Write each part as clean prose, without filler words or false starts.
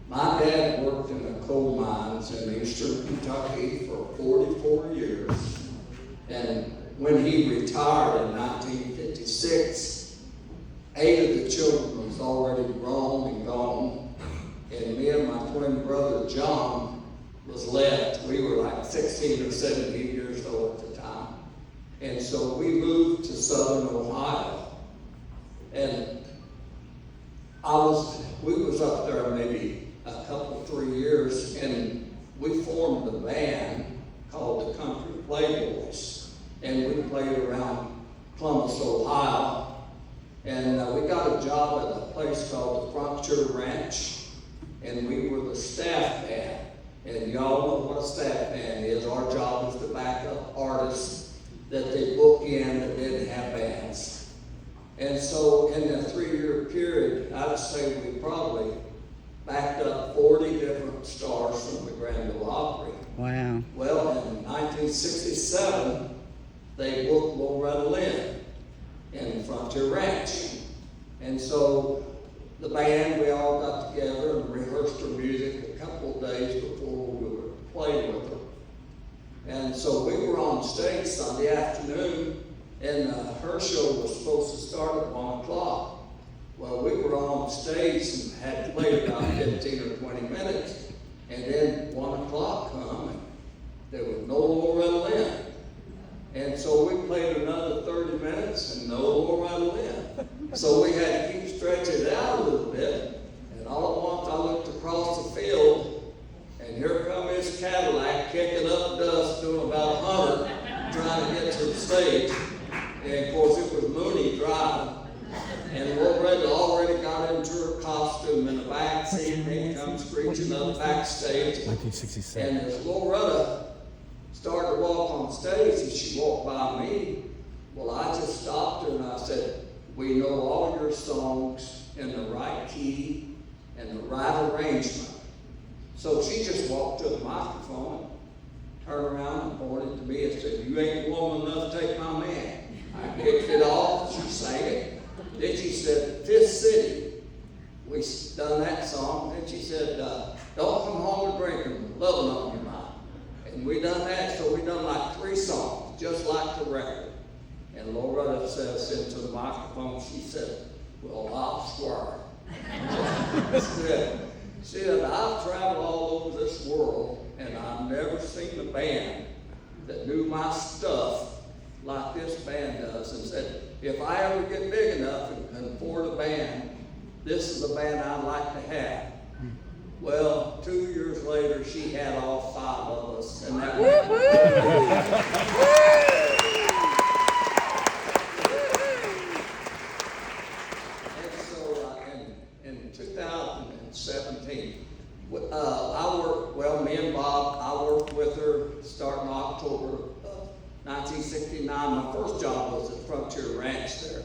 My dad worked in the coal mines in eastern Kentucky for 44 years. And when he retired in 1956, 8 of the children was already grown and gone. And me and my twin brother John was left. We were like 16 or 17 years old at the time. And so we moved to southern Ohio. And we was up there maybe a couple, 3 years, and we formed a band called the Country Playboys. And we played around Columbus, Ohio. And we got a job at a place called the Frankfort Ranch, and we were the staff band. And y'all know what a staff band is. Our job is to back up artists that they book in that didn't have bands. And so in the 3-year period, I'd say we probably backed up 40 different stars from the Grand Ole Opry. Wow. Well, in 1967, they booked Loretta Lynn in Frontier Ranch. And so the band, we all got together and rehearsed her music a couple of days before we would play with her. And so we were on stage Sunday afternoon, and her show was supposed to start at 1 o'clock. Well, we were on stage and had played about 15 or 20 minutes, and then 1 o'clock come, and there was no Loretta Lynn. And so we played another 30 minutes and no Loretta Lynn. So we had to keep stretching it out a little bit, and all at once I looked across the field, and here come his Cadillac kicking up dust doing about 100, trying to get to the stage. And of course it was Mooney driving. And Loretta already got into her costume in the back seat, and then come screeching up backstage. 1967. And as Loretta started to walk on stage, and she walked by me, well, I just stopped her and I said, we know all your songs in the right key and the right arrangement. So she just walked to the microphone, turned around and pointed to me and said, you ain't woman enough to take my man. I picked it off, she sang it. Then she said, Fifth City. We done that song. Then she said, don't come home to drinking, loving on your mind. And we done that, so we done like 3 songs, just like the record. And Loretta says into the microphone, she said, well, I'll swear. She said, I've traveled all over this world, and I've never seen a band that knew my stuff like this band does, and said, if I ever get big enough and can afford a band, this is the band I'd like to have. Well, 2 years later, she had all 5 of us, and that was And so in 2017, me and Bob, I worked with her starting October 1969. My first job was at Frontier Ranch there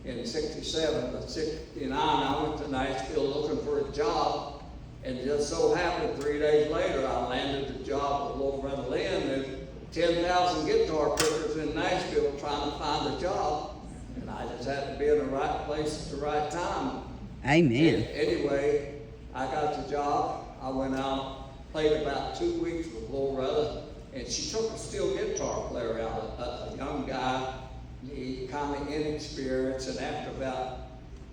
in 67, but 69 I went to Nashville looking for a job, and just so happened 3 days later I landed the job with Loretta Lynn. There's 10,000 guitar pickers in Nashville trying to find a job, and I just had to be in the right place at the right time. Amen. Anyway, I got the job. I went out, played about 2 weeks with Loretta, and she took a steel guitar player out, a young guy, he kind of inexperienced, and after about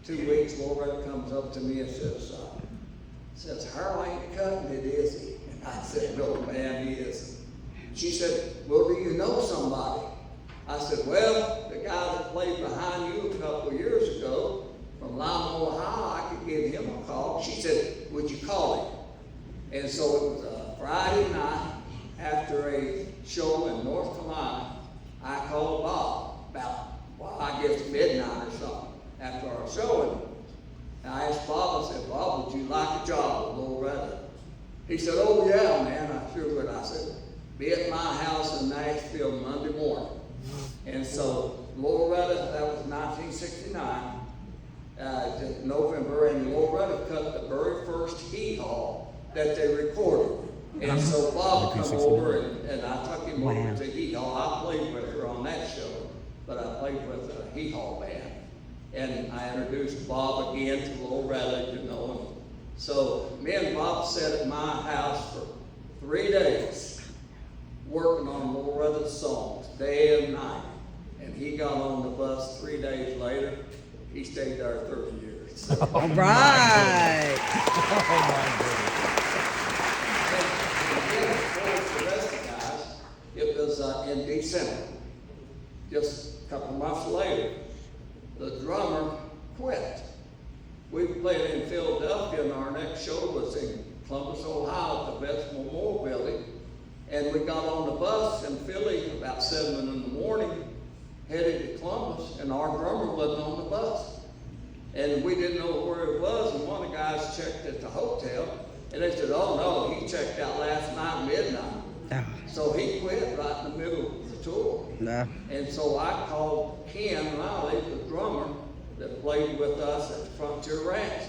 2 weeks, Loretta comes up to me and says, Harold ain't cutting it, is he? And I said, no, man, he isn't. She said, well, do you know somebody? I said, well, the guy that played behind you a couple of years ago from Lima, Ohio, I could give him a call. She said, would you call him? And so it was a Friday night after a show in North Carolina. I called Bob about, I guess midnight or something after our show. And I asked Bob, I said, Bob, would you like a job with Loretta? He said, oh yeah, man, I sure would. I said, be at my house in Nashville Monday morning. And so Loretta, that was 1969, November, and Loretta cut the very first hee-haw that they recorded. And so Bob come over and I took him over to hee-haw. I played with her on that show, but I played with a hee-haw band. And I introduced Bob again to Loretta, So me and Bob sat at my house for 3 days working on Loretta's songs, day and night. And he got on the bus 3 days later. He stayed there 30 years. All right. Oh my goodness. And then, of course, the rest of the guys, it was in December. Just a couple months later, the drummer quit. We played in Philadelphia, and our next show was in Columbus, Ohio, at the Vets Memorial Building. And we got on the bus in Philly about 7 in the morning, headed to Columbus, and our drummer wasn't on the bus. And we didn't know where he was, and one of the guys checked at the hotel, and they said, oh no, he checked out last night midnight. So he quit right in the middle of the tour. No. And so I called Ken Riley, the drummer that played with us at the Frontier Ranch.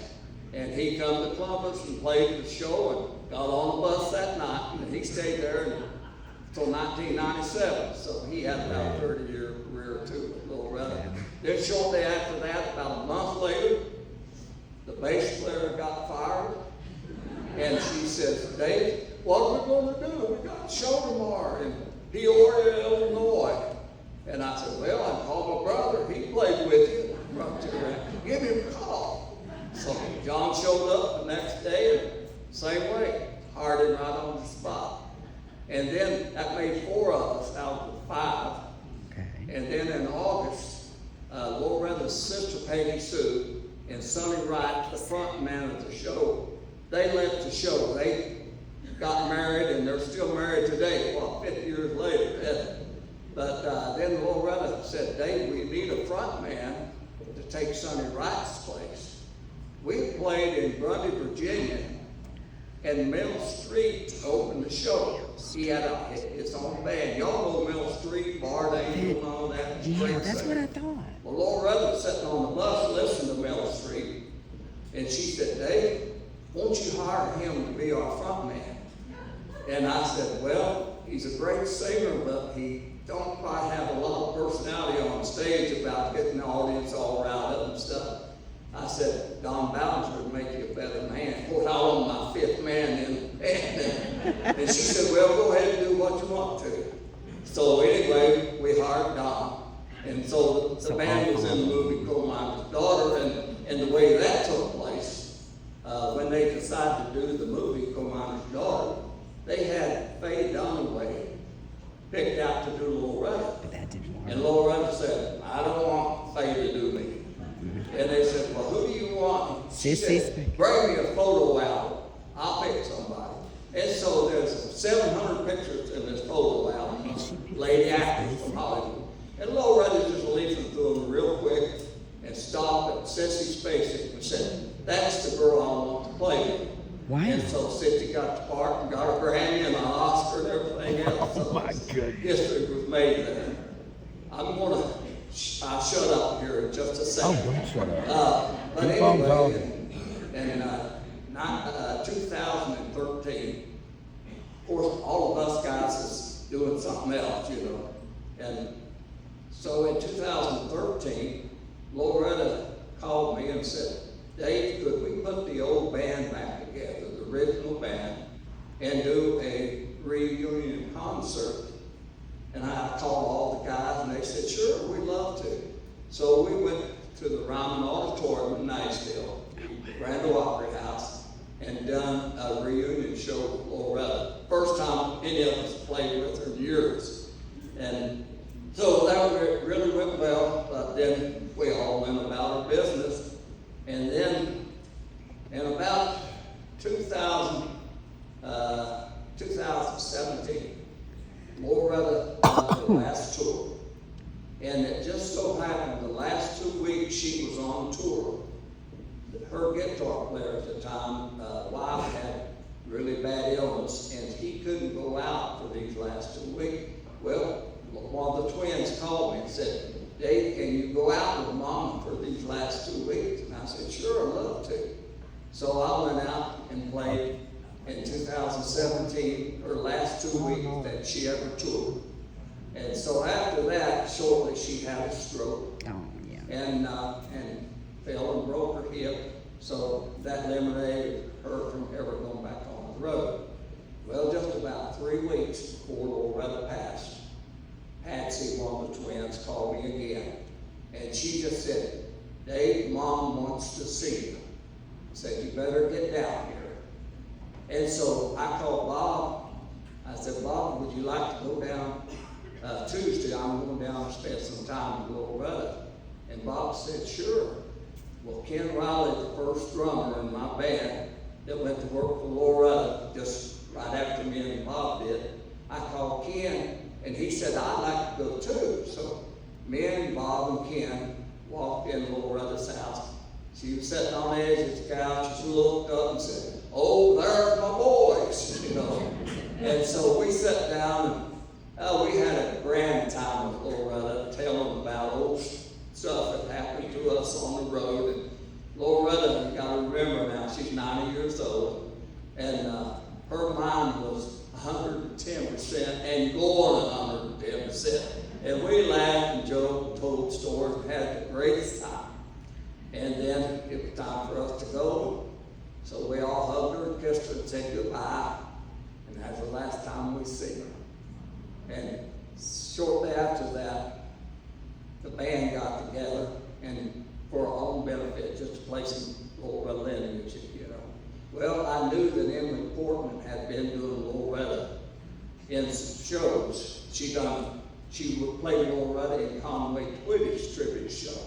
And he come to Columbus and played the show and got on the bus that night. And he stayed there until 1997. So he had about a 30-year career too with Loretta. Then shortly after that, about a month later, the bass player got fired. And she says, Dave, what are we going to do? We got a show tomorrow in Peoria, Illinois. And I said, well, I called my brother. He played with you. Give him a call. So John showed up the next day, and same way, hired him right on the spot. And then that made 4 of us out of the 5. Okay. And then in August, Loretta's sister Peggy Sue and Sonny Wright, the front man of the show, they left the show. They got married, and they're still married today, 50 years later. But then Loretta said, Dave, we need a front man to take Sonny Wright's place. We played in Grundy, Virginia, and Mill Street opened the show. He had his own band. Y'all know Mill Street, Bard Angel, and all that. Yeah, that's what I thought. Well, Loretta was sitting on the bus listening to Mill Street, and she said, Dave, won't you hire him to be our front man? And I said, well, he's a great singer, but he don't quite have a lot of personality on stage about getting the audience all riled up and stuff. I said, Don Ballinger would make you a better man. Of course, I was my 5th man in the band. And she said, well, go ahead and do what you want to. So anyway, we hired Don. And so the band was in the movie Coalminers' Daughter, and the way that took place, when they decided to do the movie Coalminers' Daughter, they had Faye Dunaway picked out to do Loretta. But that didn't work. And Loretta said, I don't want Faye to do me. And they said, well, who do you want? She said, bring me a photo album. I'll pick somebody. And so there's 700 pictures in this photo album of lady actors from Hollywood. And Loretta just leafing through them real quick and stopped at Sissy Spacek and said, that's the girl I want to play with. Wow. And so Sissy got the part and got a Grammy and an Oscar and everything else. So Oh my goodness. history was made there. I'm going to shut up here in just a second. Oh, don't shut up. But Keep on anyway, talking. in 2013, of course, all of us guys is doing something else, you know. And so in 2013, Loretta called me and said, Dave, could we put the old band back together, the original band, and do a reunion concert? And I called all the guys, and they said, sure, we'd love to. So we went to the Ryman Auditorium in Nashville, Grand Ole Opry House, and done a reunion show with Loretta. First time any of us played with her in years. And so that really went well, but then we all went about our business. And then in about 2017, Loretta done her last tour. And it just so happened the last 2 weeks she was on tour. Her guitar player at the time, wife had really bad illness, and he couldn't go out for these last 2 weeks. Well, one of the twins called me and said, Dave, can you go out with Mom for these last 2 weeks? And I said, sure, I'd love to. So I went out and played in 2017, her last 2 weeks that she ever toured. And so after that, shortly she had a stroke. Oh, yeah. And fell and broke her hip. So that eliminated her from ever going back on the road. Well, just about 3 weeks before Loretta passed, Patsy, one of the twins, called me again. And she just said, "Dave, Mom wants to see you." Said, "You better get down here." And so I called Bob. I said, "Bob, would you like to go down Tuesday? I'm going down to spend some time with Loretta." And Bob said, "Sure." Well, Ken Riley, the first drummer in my band that went to work for Loretta just right after me and Bob did, I called Ken, and he said, "I'd like to go too." So me and Bob and Ken walked in Loretta's house. She was sitting on the edge of the couch. She looked up and said, "Oh, there's my boys," you know. And so we sat down and we had a grand time with Loretta, telling about old stuff that happened to us on the road. And Loretta, you got to remember now, she's 90 years old, and her mind was 110% and going 110%. And we laughed and joked and told stories and had the greatest time. And then it was time for us to go. So we all hugged her and kissed her and said goodbye. And that's the last time we see her. And shortly after that, the band got together, and for our own benefit, just to play some Loretta Lynn music, you know. Well, I knew that Emily Portman had been doing Loretta in some shows. She would play Loretta in Conway Twitty's tribute show.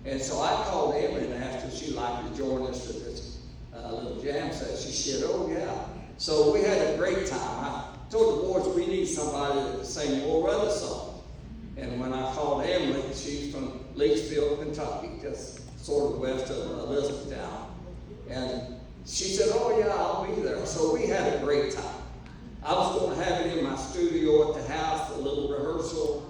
And so I called Emily and asked her if she'd like to join us for this little jam session. She said, "Oh yeah." So we had a great time. I told the boys we need somebody that could sing Loretta songs. And when I called Emily, she's from Leesfield, Kentucky, just sort of west of Elizabethtown. And she said, "Oh yeah, I'll be there." So we had a great time. I was going to have it in my studio at the house for a little rehearsal,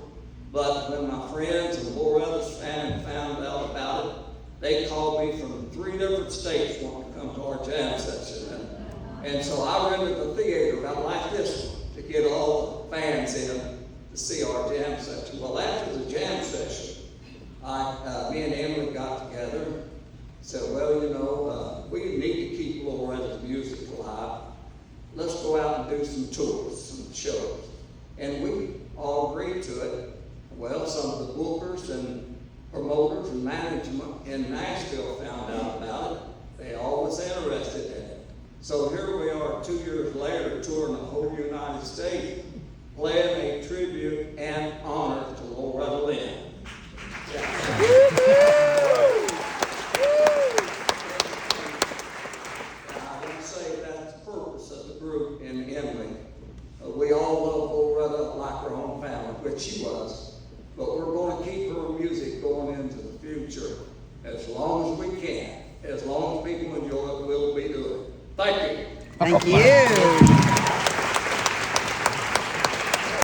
but when my friends and Loretta's family found out about it, they called me from 3 different states wanting to come to our jam session. And so I rented the theater about like this one to get all the fans in to see our jam session. Well, after the jam session, me and Emily got together and said, "Well, you know, we need to keep Loretta's music alive. Let's go out and do some tours, some shows." And we all agreed to it. Well, some of the bookers and promoters and management in Nashville found out about it. They all was interested in it. So here we are 2 years later, touring the whole United States, playing a tribute and honor to Loretta Lynn. And Emily. We all love Loretta like our own family, which she was, but we're going to keep her music going into the future as long as we can. As long as people enjoy it, we'll be doing it. Thank you. Thank you.